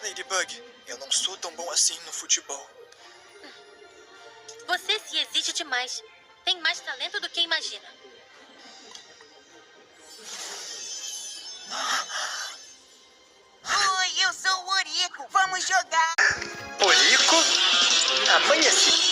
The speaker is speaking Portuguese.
Ladybug, eu não sou tão bom assim no futebol. Você se exige demais. Tem mais talento do que imagina. Oi, eu sou o Orico. Vamos jogar. Orico? Amanheci.